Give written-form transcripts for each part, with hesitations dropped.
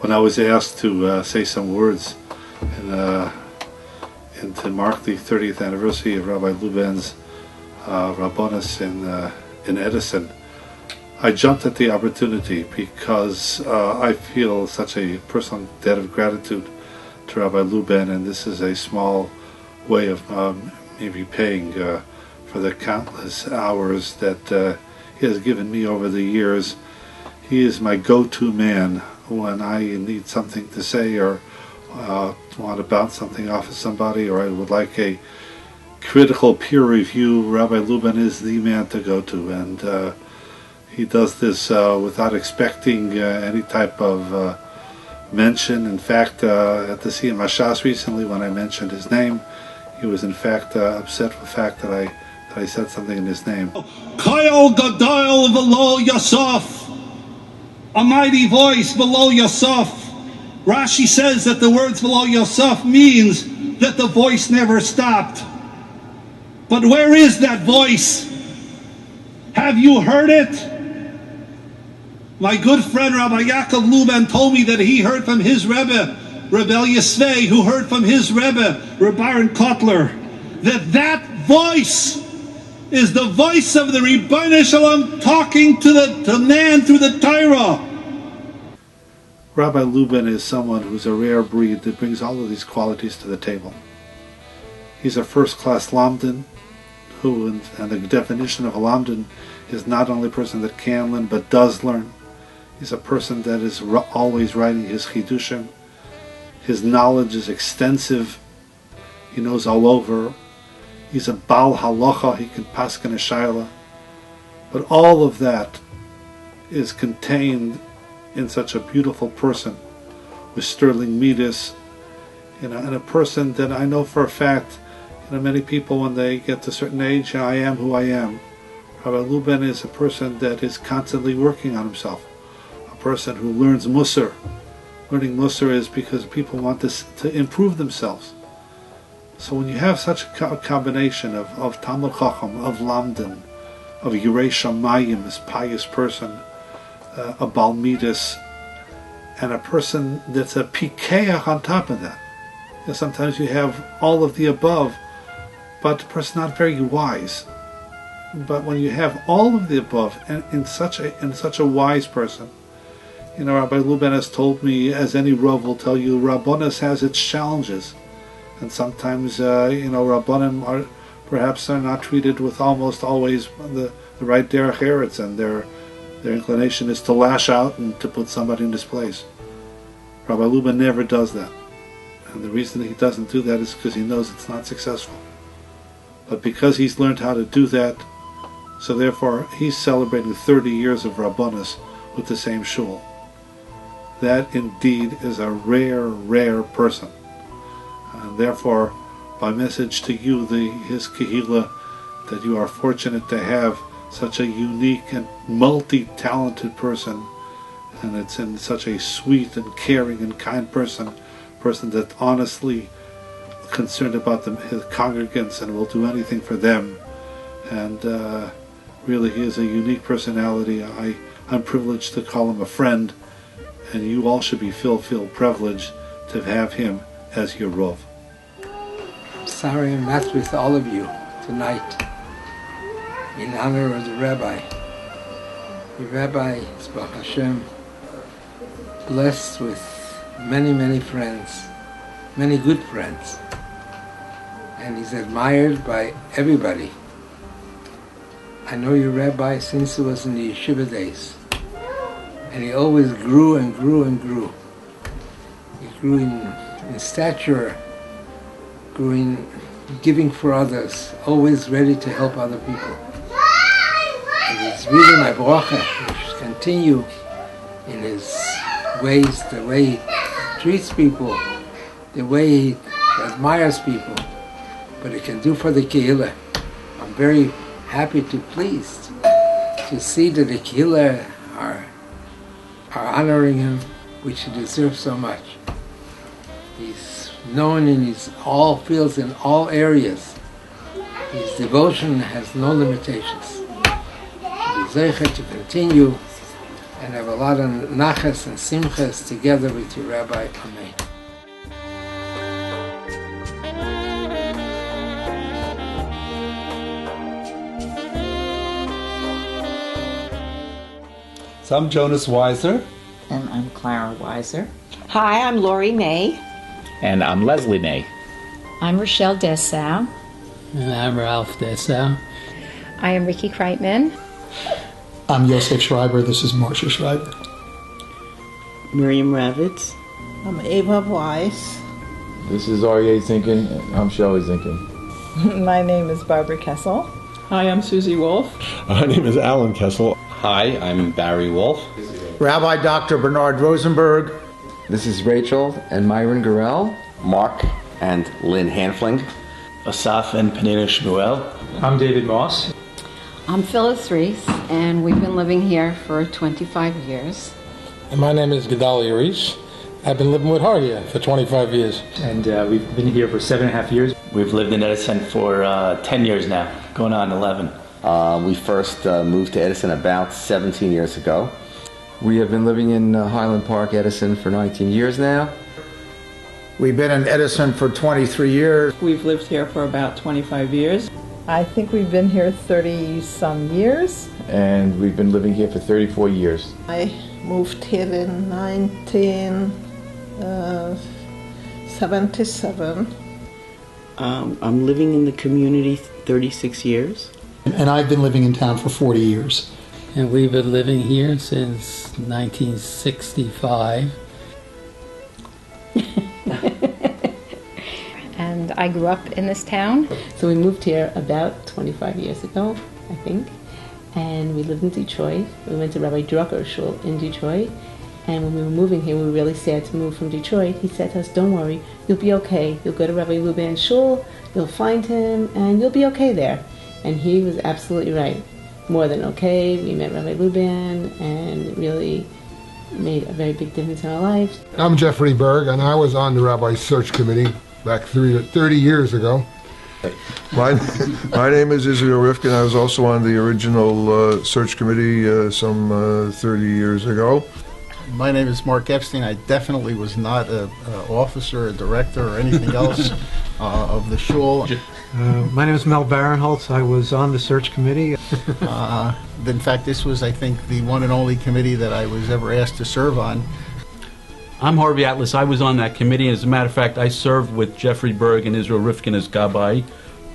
when I was asked to say some words and to mark the 30th anniversary of Rabbi Luban's Rabbanus in Edison, I jumped at the opportunity because I feel such a personal debt of gratitude to Rabbi Luban, and this is a small way of maybe paying for the countless hours that he has given me over the years. He is my go-to man when I need something to say, or want to bounce something off of somebody, or I would like a critical peer review. Rabbi Luban is the man to go to, and he does this without expecting any type of mention. In fact, at the Siyum Hashas recently, when I mentioned his name, he was in fact upset with the fact that I said something in his name. Koyol Gadol V'lo Yosef, a mighty voice below Yosef. Rashi says that the words below Yosef means that the voice never stopped. But where is that voice? Have you heard it? My good friend Rabbi Yaakov Luban told me that he heard from his Rebbe, Rabbi Yisvei, who heard from his Rebbe, Rabbi Kotler, that voice is the voice of the Ribono Shel Olam talking to man through the Torah. Rabbi Luban is someone who's a rare breed that brings all of these qualities to the table. He's a first-class lamdan, who, and the definition of a lamdan is not only a person that can learn, but does learn. He's a person that is always writing his chidushim. His knowledge is extensive. He knows all over. He's a Baal Halacha. He can paskin a shayla. But all of that is contained in such a beautiful person with sterling midas, and a person that I know for a fact, many people when they get to a certain age, I am who I am. Rabbi Luban is a person that is constantly working on himself, a person who learns Musar. Learning Musar is because people want to improve themselves. So when you have such a combination of Talmud Chacham, of Lamdan, of Yirei Shamayim, this pious person, a Baal Midas, and a person that's a Pikeach on top of that. Sometimes you have all of the above, but the person not very wise. But when you have all of the above, and in such a wise person, Rabbi Luban has told me, as any Rav will tell you, Rabbanus has its challenges, and sometimes Rabbanim are not treated with almost always the right derech eretz, and their inclination is to lash out and to put somebody in his place. Rabbi Luban never does that, and the reason he doesn't do that is because he knows it's not successful. But because he's learned how to do that, so therefore he's celebrating 30 years of Rabbanus with the same shul. That indeed is a rare person. And therefore, my message to you, his Kehillah, that you are fortunate to have such a unique and multi-talented person, and it's in such a sweet and caring and kind person that's honestly concerned about his congregants and will do anything for them. And really, he is a unique personality. I'm privileged to call him a friend, and you all should be feel privileged to have him as your Rav. I'm sorry I'm not with all of you tonight in honor of the Rabbi. The Rabbi is, Baruch Hashem, blessed with many friends, many good friends, and he's admired by everybody. I know your Rabbi since he was in the yeshiva days, and he always grew and grew and grew. He grew in stature, grew in giving for others, always ready to help other people. And it's really my bracha. He should continue in his ways, the way he treats people, the way he admires people, but he can do for the Kehillah. I'm very happy pleased to see that the Kehillah are honoring him, which he deserves so much. He's known in all fields, in all areas. His devotion has no limitations. He's zeicher to continue and have a lot of nachas and simchas together with your Rabbi. Amen. So I'm Jonas Weiser. And I'm Clara Weiser. Hi, I'm Lori May. And I'm Leslie May. I'm Rochelle Dessau. And I'm Ralph Dessau. I am Ricky Kreitman. I'm Yosef Schreiber. This is Marcia Schreiber. Miriam Ravitz. I'm Ava Weiss. This is Aryeh Zinkin. I'm Shelley Zinkin. My name is Barbara Kessel. Hi, I'm Susie Wolf. My name is Alan Kessel. Hi, I'm Barry Wolf. Rabbi Dr. Bernard Rosenberg. This is Rachel and Myron Gorell. Mark and Lynn Hanfling. Asaf and Penina Shmuel. I'm David Moss. I'm Phyllis Reese, and we've been living here for 25 years. And my name is Gedalia Reese. I've been living with Hardia for 25 years. And we've been here for 7.5 years. We've lived in Edison for 10 years now, going on 11. We first moved to Edison about 17 years ago. We have been living in Highland Park, Edison for 19 years now. We've been in Edison for 23 years. We've lived here for about 25 years. I think we've been here 30-some years. And we've been living here for 34 years. I moved here in 1977. I'm living in the community 36 years. And I've been living in town for 40 years. And we've been living here since 1965. And I grew up in this town. So we moved here about 25 years ago, I think. And we lived in Detroit. We went to Rabbi Drucker Shul in Detroit. And when we were moving here, we were really sad to move from Detroit. He said to us, don't worry, you'll be okay. You'll go to Rabbi Luban Shul, you'll find him, and you'll be okay there. And he was absolutely right. More than okay. We met Rabbi Luban, and it really made a very big difference in our lives. I'm Jeffrey Berg, and I was on the Rabbi Search Committee back 30 years ago. My name is Israel Rifkin. I was also on the original search committee some 30 years ago. My name is Mark Epstein. I definitely was not an officer, a director, or anything else of the shul. My name is Mel Barinholtz. I was on the search committee. In fact, this was, I think, the one and only committee that I was ever asked to serve on. I'm Harvey Atlas. I was on that committee. As a matter of fact, I served with Jeffrey Berg and Israel Rifkin as Gabbai.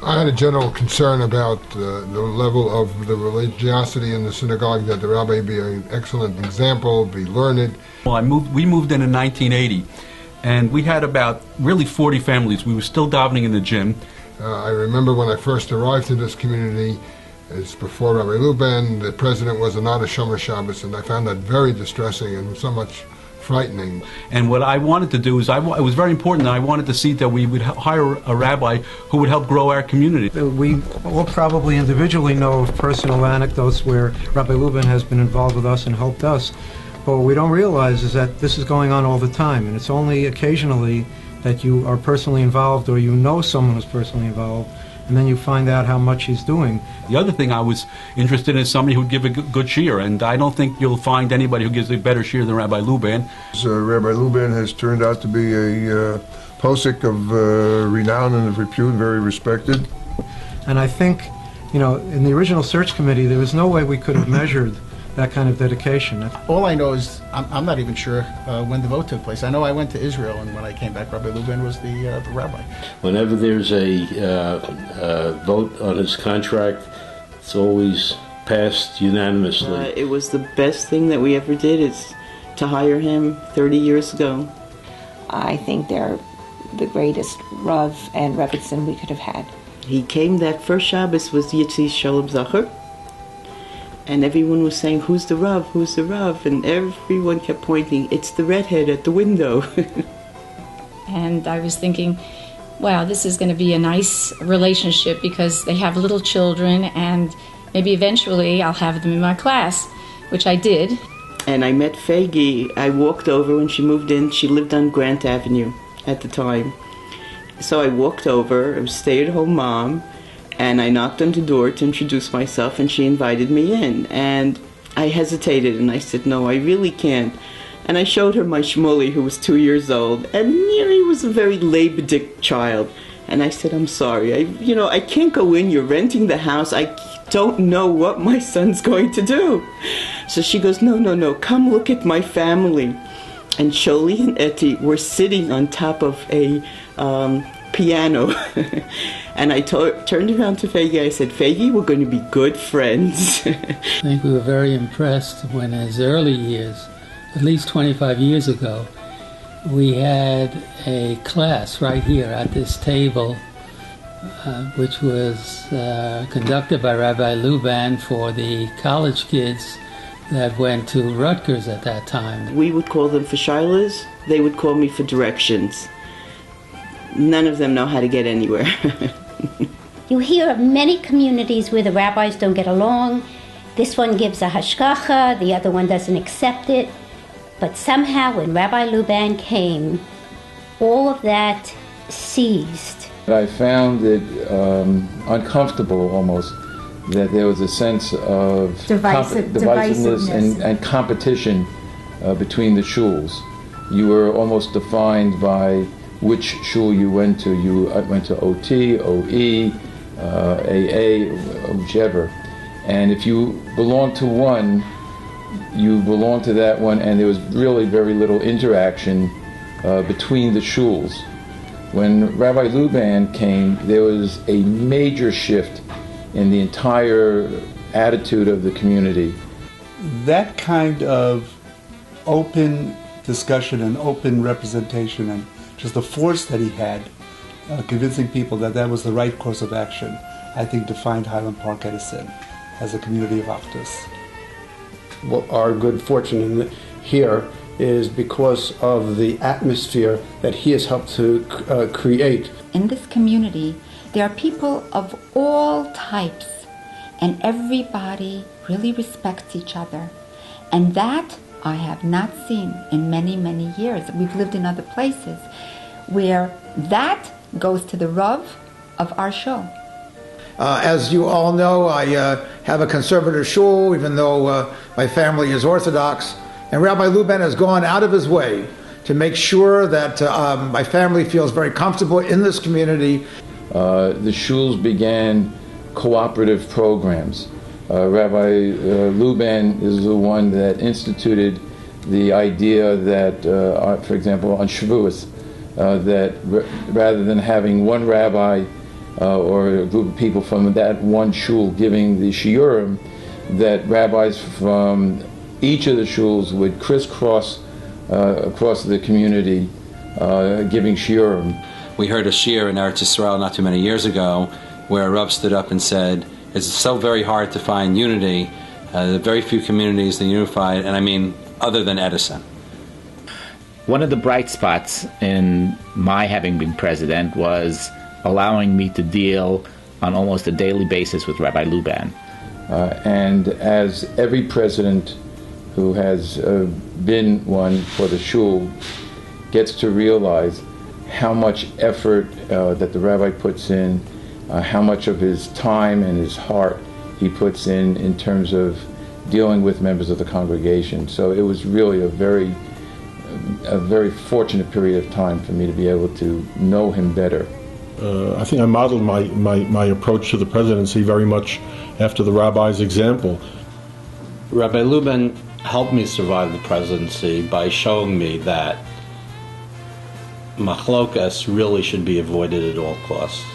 I had a general concern about the level of the religiosity in the synagogue, that the rabbi be an excellent example, be learned. Well, we moved in 1980, and we had about really 40 families. We were still davening in the gym. I remember when I first arrived to this community, it's before Rabbi Luban, the president was not a Shomer Shabbos, and I found that very distressing and so much frightening. And what I wanted to do is, it was very important that I wanted to see that we would hire a rabbi who would help grow our community. We all probably individually know of personal anecdotes where Rabbi Luban has been involved with us and helped us. But what we don't realize is that this is going on all the time, and it's only occasionally that you are personally involved or you know someone who's personally involved, and then you find out how much he's doing. The other thing I was interested in is somebody who'd give a good shiur, and I don't think you'll find anybody who gives a better shiur than Rabbi Luban. Rabbi Luban has turned out to be a posek of renown and of repute, very respected. And I think, in the original search committee, there was no way we could have measured that kind of dedication. All I know is I'm not even sure when the vote took place. I know I went to Israel, and when I came back, Rabbi Luban was the rabbi. Whenever there's a vote on his contract, it's always passed unanimously. It was the best thing that we ever did, is to hire him 30 years ago. I think they're the greatest Rav and Rebbitzin we could have had. He came that first Shabbos was Yitzi Shalom Zachar. And everyone was saying, who's the Rav, who's the Rav? And everyone kept pointing, it's the redhead at the window. And I was thinking, wow, this is going to be a nice relationship because they have little children and maybe eventually I'll have them in my class, which I did. And I met Fagi. I walked over when she moved in. She lived on Grant Avenue at the time. So I walked over, I was a stay-at-home mom, and I knocked on the door to introduce myself, and she invited me in. And I hesitated and I said, no, I really can't. And I showed her my Shmuley, who was 2 years old, and he was a very Leibedik child. And I said, I'm sorry, I can't go in, you're renting the house, I don't know what my son's going to do. So she goes, no, come look at my family. And Sholi and Etty were sitting on top of a piano. And I turned around to Fegi, I said, Fegi, we're going to be good friends. I think we were very impressed when, in his early years, at least 25 years ago, we had a class right here at this table, which was conducted by Rabbi Luban for the college kids that went to Rutgers at that time. We would call them for shilas, they would call me for directions. None of them know how to get anywhere. You hear of many communities where the rabbis don't get along. This one gives a hashgacha, the other one doesn't accept it. But somehow when Rabbi Luban came, all of that ceased. I found it uncomfortable almost that there was a sense of divisiveness and competition between the shuls. You were almost defined by which shul you went to. You went to OT, OE, AA, whichever. And if you belonged to one, you belonged to that one, and there was really very little interaction between the shuls. When Rabbi Luban came, there was a major shift in the entire attitude of the community. That kind of open discussion and open representation and just the force that he had, convincing people that that was the right course of action, I think defined Highland Park Edison as a community of Achdus. Well, our good fortune here is because of the atmosphere that he has helped to create. In this community, there are people of all types, and everybody really respects each other. And that I have not seen in many, many years. We've lived in other places where that goes to the Rav of our shul. As you all know, I have a conservative shul, even though my family is Orthodox. And Rabbi Luban has gone out of his way to make sure that my family feels very comfortable in this community. The shuls began cooperative programs. Rabbi Luban is the one that instituted the idea that, for example, on Shavuos, that rather than having one rabbi or a group of people from that one shul giving the shiurim, that rabbis from each of the shuls would crisscross across the community giving shiurim. We heard a shiur in Eretz Yisrael not too many years ago where a Rav stood up and said, it's so very hard to find unity. There are very few communities that are unified, and I mean other than Edison. One of the bright spots in my having been president was allowing me to deal on almost a daily basis with Rabbi Luban. And as every president who has been one for the shul gets to realize how much effort that the rabbi puts in, how much of his time and his heart he puts in terms of dealing with members of the congregation. So it was really a very fortunate period of time for me to be able to know him better. I think I modeled my approach to the presidency very much after the rabbi's example. Rabbi Luban helped me survive the presidency by showing me that machlokas really should be avoided at all costs.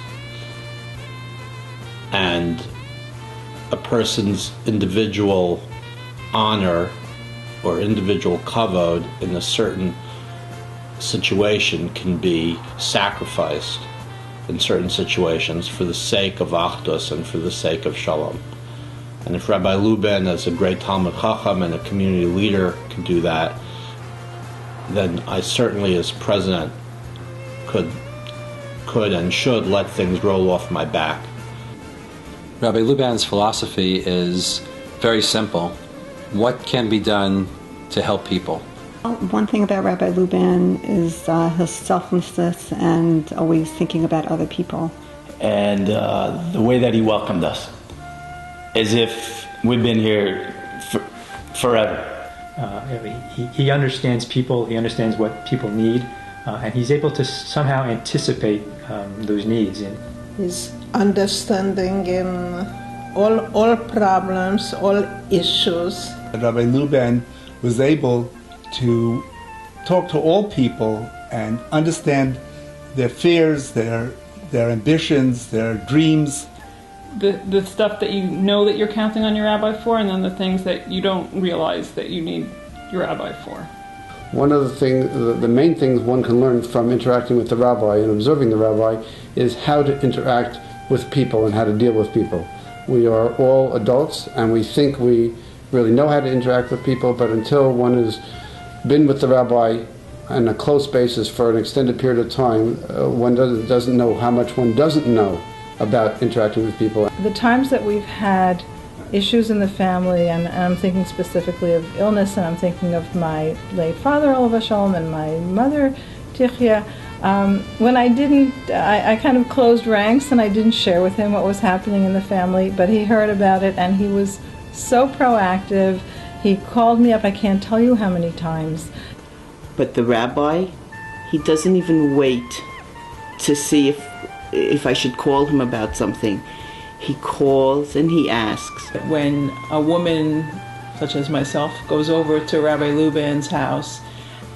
And a person's individual honor or individual kavod in a certain situation can be sacrificed in certain situations for the sake of achdus and for the sake of shalom. And if Rabbi Luban, as a great Talmud Chacham and a community leader, can do that, then I certainly, as president, could and should let things roll off my back. Rabbi Luban's philosophy is very simple. What can be done to help people? One thing about Rabbi Luban is his selflessness and always thinking about other people. And the way that he welcomed us, as if we'd been here forever. He understands people, he understands what people need, and he's able to somehow anticipate those needs. His understanding in all problems, all issues. Rabbi Luban was able to talk to all people and understand their fears, their ambitions, their dreams. The stuff that you know that you're counting on your rabbi for, and then the things that you don't realize that you need your rabbi for. One of the things, the main things one can learn from interacting with the rabbi and observing the rabbi is how to interact with people and how to deal with people. We are all adults and we think we really know how to interact with people, but until one has been with the rabbi on a close basis for an extended period of time, one doesn't know how much one doesn't know about interacting with people. The times that we've had issues in the family, and I'm thinking specifically of illness, and I'm thinking of my late father, Olav Shalom, and my mother, Tichya, when I kind of closed ranks and I didn't share with him what was happening in the family, but he heard about it and he was so proactive. He called me up, I can't tell you how many times. But the rabbi, he doesn't even wait to see if I should call him about something. He calls and he asks. When a woman, such as myself, goes over to Rabbi Luban's house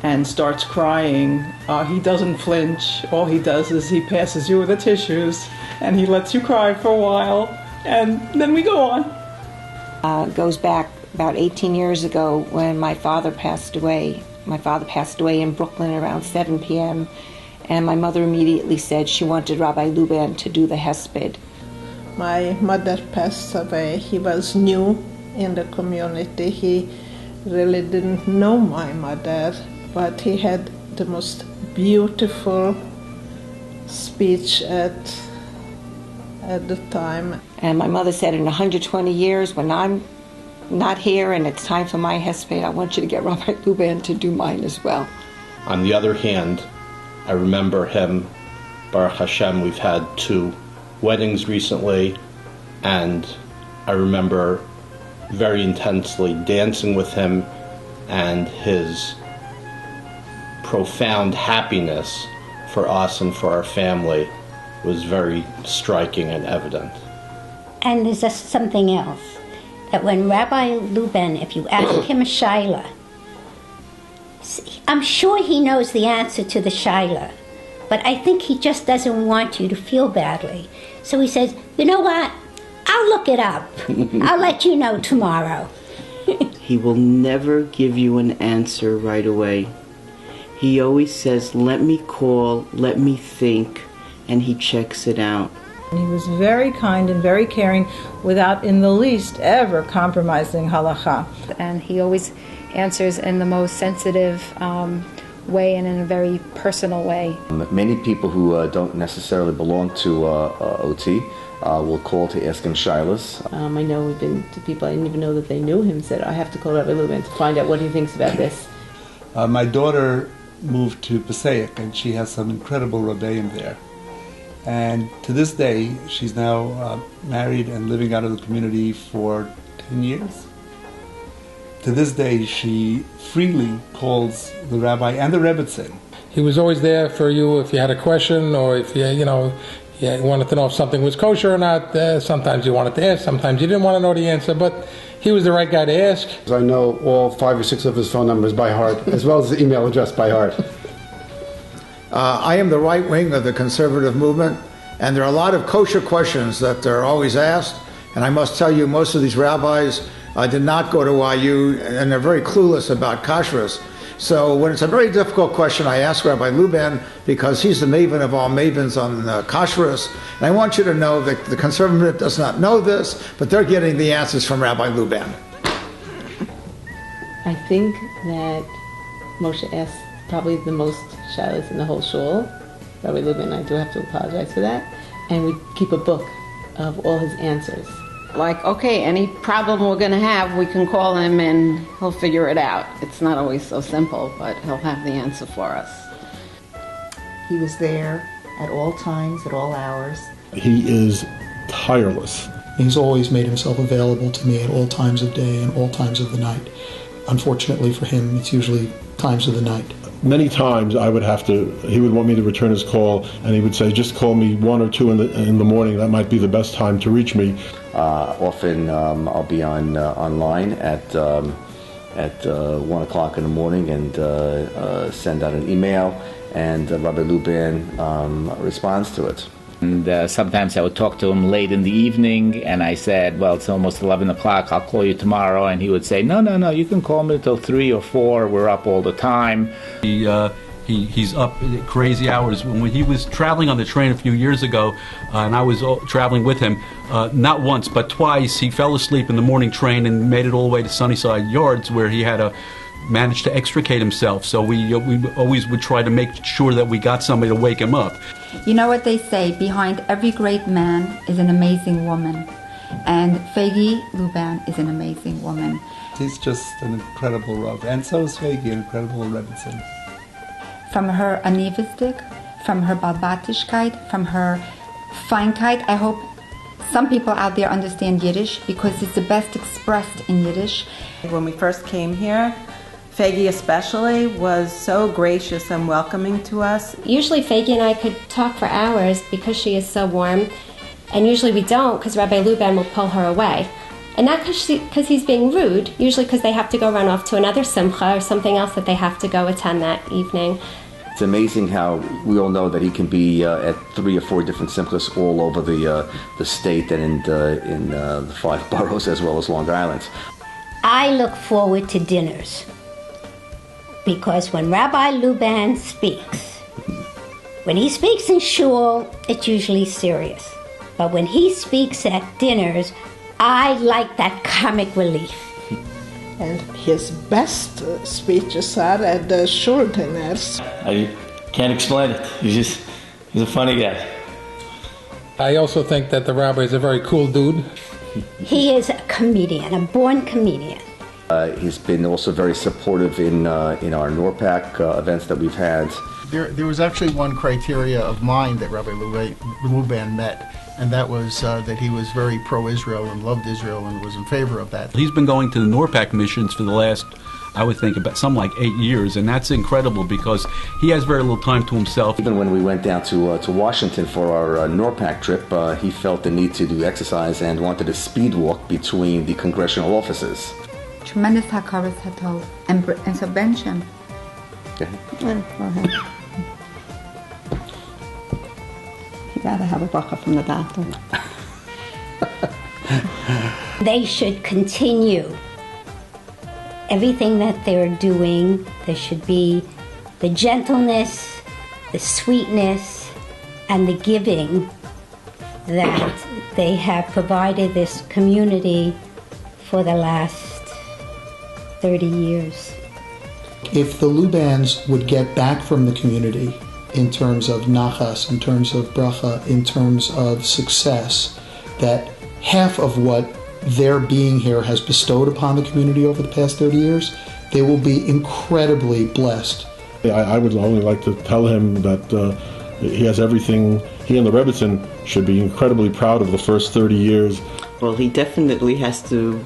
and starts crying, he doesn't flinch. All he does is he passes you with the tissues and he lets you cry for a while, and then we go on. Goes back about 18 years ago when my father passed away. My father passed away in Brooklyn around 7 p.m. and my mother immediately said she wanted Rabbi Luban to do the hesped. My mother passed away. He was new in the community. He really didn't know my mother, but he had the most beautiful speech at the time. And my mother said, in 120 years, when I'm not here and it's time for my hesped, I want you to get Rabbi Luban to do mine as well. On the other hand, I remember him, Baruch Hashem, we've had 2 weddings recently, and I remember very intensely dancing with him, and his profound happiness for us and for our family was very striking and evident. And there's just something else, that when Rabbi Luban, if you ask him a shaila, I'm sure he knows the answer to the shaila, but I think he just doesn't want you to feel badly. So he says, you know what, I'll look it up. I'll let you know tomorrow. He will never give you an answer right away. He always says, let me call, let me think, and he checks it out. He was very kind and very caring without in the least ever compromising halacha. And he always answers in the most sensitive way and in a very personal way. Many people who don't necessarily belong to OT will call to ask him shilas. I know we've been to people I didn't even know that they knew him, said, I have to call Rabbi Luban to find out what he thinks about this. My daughter moved to Passaic, and she has some incredible rebbeim there. And to this day, she's now married and living out of the community for 10 years. To this day, she freely calls the rabbi and the rebbitzin. He was always there for you if you had a question, or if you wanted to know if something was kosher or not. Sometimes you wanted to ask, sometimes you didn't want to know the answer, but he was the right guy to ask. I know all 5 or 6 of his phone numbers by heart, as well as the email address by heart. I am the right wing of the conservative movement, and there are a lot of kosher questions that are always asked, and I must tell you, most of these rabbis did not go to IU, and they're very clueless about kashrus. So when it's a very difficult question, I ask Rabbi Luban, because he's the maven of all mavens on kashrus, and I want you to know that the conservative movement does not know this, but they're getting the answers from Rabbi Luban. I think that Moshe asked probably the most shilas in the whole shul. Rabbi Luban, I do have to apologize for that. And we keep a book of all his answers. Like, okay, any problem we're going to have, we can call him and he'll figure it out. It's not always so simple, but he'll have the answer for us. He was there at all times, at all hours. He is tireless He's always made himself available to me at all times of day and all times of the night. Unfortunately for him, it's usually times of the night. Many times he would want me to return his call, and he would say, just call me 1 or 2 in the morning. That might be the best time to reach me. Often I'll be online at 1 o'clock in the morning and send out an email, and Rabbi Luban responds to it. And sometimes I would talk to him late in the evening, and I said, well, it's almost 11 o'clock, I'll call you tomorrow. And he would say, no, you can call me until 3 or 4, we're up all the time. He's up at crazy hours. When he was traveling on the train a few years ago, and I was traveling with him, not once but twice, he fell asleep in the morning train and made it all the way to Sunnyside Yards, where he had to manage to extricate himself. So we always would try to make sure that we got somebody to wake him up. You know what they say, behind every great man is an amazing woman. And Fegi Luban is an amazing woman. He's just an incredible Rav, and so is Fegi, an incredible Rebbitzin. From her Anivizdik, from her Balbatishkeit, from her Feinkeit, I hope some people out there understand Yiddish because it's the best expressed in Yiddish. When we first came here, Fegi especially was so gracious and welcoming to us. Usually Fegi and I could talk for hours because she is so warm, and usually we don't because Rabbi Luban will pull her away. And not because he's being rude, usually because they have to go run off to another simcha or something else that they have to go attend that evening. It's amazing how we all know that he can be at 3 or 4 different simchas all over the state and in the 5 boroughs as well as Long Island. I look forward to dinners because when Rabbi Luban speaks, when he speaks in shul, it's usually serious. But when he speaks at dinners, I like that comic relief. And his best speeches are at the shul dinners. I can't explain it. He's a funny guy. I also think that the rabbi is a very cool dude. He is a comedian, a born comedian. He's been also very supportive in our NORPAC events that we've had. There was actually one criteria of mine that Rabbi Luban met, and that was that he was very pro-Israel and loved Israel and was in favor of that. He's been going to the NORPAC missions for the last, I would think, about something like 8 years, and that's incredible because he has very little time to himself. Even when we went down to Washington for our NORPAC trip, he felt the need to do exercise and wanted a speed walk between the congressional offices. Tremendous hakaras hatov, and so bench him. Go ahead. He'd rather have a bracha from the doctor. They should continue everything that they're doing. There should be the gentleness, the sweetness, and the giving that they have provided this community for the last 30 years. If the Lubans would get back from the community in terms of nachas, in terms of bracha, in terms of success, that half of what their being here has bestowed upon the community over the past 30 years, they will be incredibly blessed. I would only like to tell him that he has everything. He and the Rebbitzin should be incredibly proud of the first 30 years. Well, he definitely has to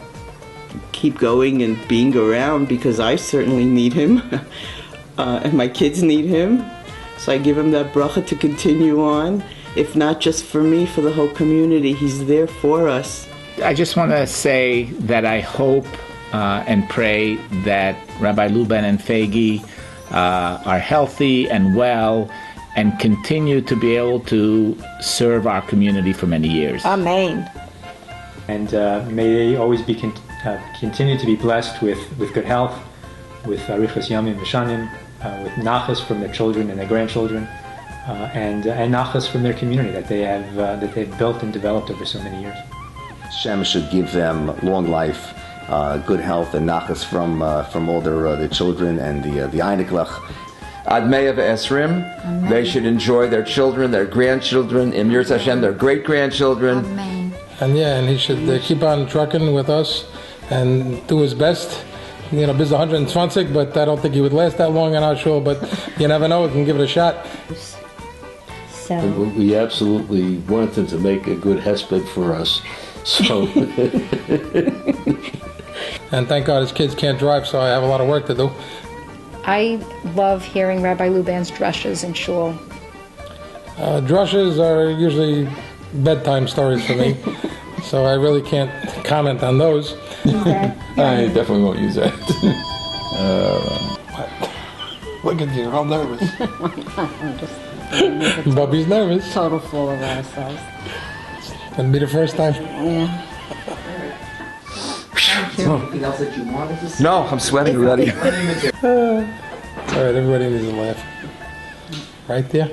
keep going and being around because I certainly need him and my kids need him. So I give him that bracha to continue on, if not just for me, for the whole community. He's there for us. I just want to say that I hope and pray that Rabbi Luban and Fegi are healthy and well and continue to be able to serve our community for many years. Amen. And may they always be continue to be blessed with good health, with arichas yamim v'shanim, with nachas from their children and their grandchildren, and nachas from their community that they've built and developed over so many years. Hashem should give them long life, good health, and nachas from all their children and the Einiglach. Ad Me'ah Esrim, they should enjoy their children, their grandchildren, Im Yirz Hashem, their great-grandchildren. Amen. And he should keep on trucking with us and do his best. Biz 120, but I don't think he would last that long in our show, but you never know, we can give it a shot. So we absolutely want them to make a good hesped for us. So, And thank God his kids can't drive, so I have a lot of work to do. I love hearing Rabbi Luban's drushes in shul. Drushes are usually bedtime stories for me, so I really can't comment on those. I definitely won't use that. Look at you, all nervous. I'm just Bubby's nervous. Total fool of ourselves. Gonna be the first time. Yeah. Anything else that you wanted to say? No, I'm sweating already. All right, everybody needs to laugh. Right there.